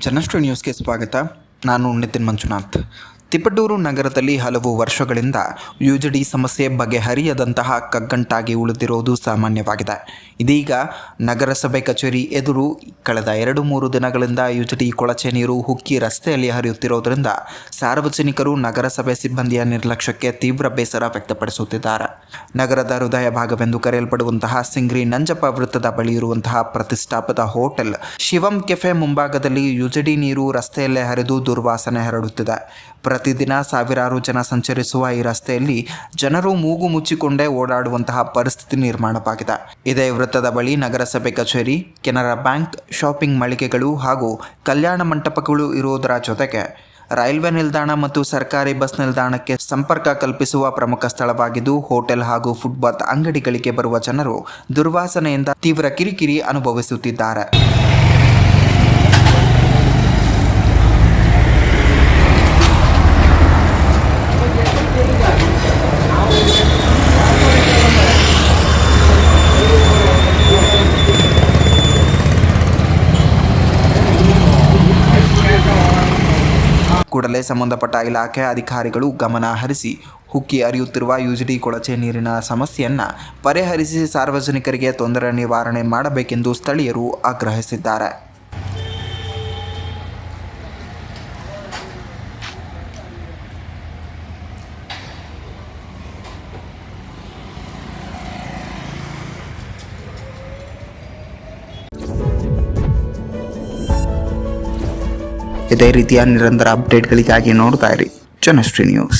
ಜನಶ್ರೀ ನ್ಯೂಸ್ಗೆ ಸ್ವಾಗತ. ನಾನು ನಿತಿನ್ ಮಂಜುನಾಥ್. ತಿಪಟೂರು ನಗರದಲ್ಲಿ ಹಲವು ವರ್ಷಗಳಿಂದ ಯುಜಿಡಿ ಸಮಸ್ಯೆ ಬಗೆಹರಿಯದಂತಹ ಕಗ್ಗಂಟಾಗಿ ಉಳಿದಿರುವುದು ಸಾಮಾನ್ಯವಾಗಿದೆ. ಇದೀಗ ನಗರಸಭೆ ಕಚೇರಿ ಎದುರು ಕಳೆದ 2-3 ದಿನಗಳಿಂದ ಯುಜಿಡಿ ಕೊಳಚೆ ನೀರು ಉಕ್ಕಿ ರಸ್ತೆಯಲ್ಲಿ ಹರಿಯುತ್ತಿರುವುದರಿಂದ ಸಾರ್ವಜನಿಕರು ನಗರಸಭೆ ಸಿಬ್ಬಂದಿಯ ನಿರ್ಲಕ್ಷ್ಯಕ್ಕೆ ತೀವ್ರ ಬೇಸರ ವ್ಯಕ್ತಪಡಿಸುತ್ತಿದ್ದಾರೆ. ನಗರದ ಹೃದಯ ಭಾಗವೆಂದು ಕರೆಯಲ್ಪಡುವಂತಹ ಸಿಂಗ್ರಿ ನಂಜಪ್ಪ ವೃತ್ತದ ಬಳಿ ಇರುವಂತಹ ಪ್ರತಿಷ್ಠಾಪಿತ ಹೋಟೆಲ್ ಶಿವಂ ಕೆಫೆ ಮುಂಭಾಗದಲ್ಲಿ ಯುಜಿಡಿ ನೀರು ರಸ್ತೆಯಲ್ಲೇ ಹರಿದು ದುರ್ವಾಸನೆ ಹರಡುತ್ತಿದೆ. ಪ್ರತಿದಿನ ಸಾವಿರಾರು ಜನ ಸಂಚರಿಸುವ ಈ ರಸ್ತೆಯಲ್ಲಿ ಜನರು ಮೂಗು ಮುಚ್ಚಿಕೊಂಡೇ ಓಡಾಡುವಂತಹ ಪರಿಸ್ಥಿತಿ ನಿರ್ಮಾಣವಾಗಿದೆ. ಇದೇ ವೃತ್ತದ ಬಳಿ ನಗರಸಭೆ ಕಚೇರಿ, ಕೆನರಾ ಬ್ಯಾಂಕ್, ಶಾಪಿಂಗ್ ಮಳಿಗೆಗಳು ಹಾಗೂ ಕಲ್ಯಾಣ ಮಂಟಪಗಳು ಇರುವುದರ ಜೊತೆಗೆ ರೈಲ್ವೆ ನಿಲ್ದಾಣ ಮತ್ತು ಸರ್ಕಾರಿ ಬಸ್ ನಿಲ್ದಾಣಕ್ಕೆ ಸಂಪರ್ಕ ಕಲ್ಪಿಸುವ ಪ್ರಮುಖ ಸ್ಥಳವಾಗಿದ್ದು, ಹೋಟೆಲ್ ಹಾಗೂ ಫುಟ್ಪಾತ್ ಅಂಗಡಿಗಳಿಗೆ ಬರುವ ಜನರು ದುರ್ವಾಸನೆಯಿಂದ ತೀವ್ರ ಕಿರಿಕಿರಿ ಅನುಭವಿಸುತ್ತಿದ್ದಾರೆ. ಕೂಡಲೇ ಸಂಬಂಧಪಟ್ಟ ಇಲಾಖೆ ಅಧಿಕಾರಿಗಳು ಗಮನ ಹರಿಸಿ ಉಕ್ಕಿ ಹರಿಯುತ್ತಿರುವ ಯುಜಿಡಿ ಕೊಳಚೆ ನೀರಿನ ಸಮಸ್ಯೆಯನ್ನು ಪರಿಹರಿಸಿ ಸಾರ್ವಜನಿಕರಿಗೆ ತೊಂದರೆ ನಿವಾರಣೆ ಮಾಡಬೇಕೆಂದು ಸ್ಥಳೀಯರು ಆಗ್ರಹಿಸಿದ್ದಾರೆ. ಇದೇ ರೀತಿಯ ನಿರಂತರ ಅಪ್ಡೇಟ್ಗಳಿಗಾಗಿ ನೋಡ್ತಾ ಇರಿ ಜನಶ್ರೀ ನ್ಯೂಸ್.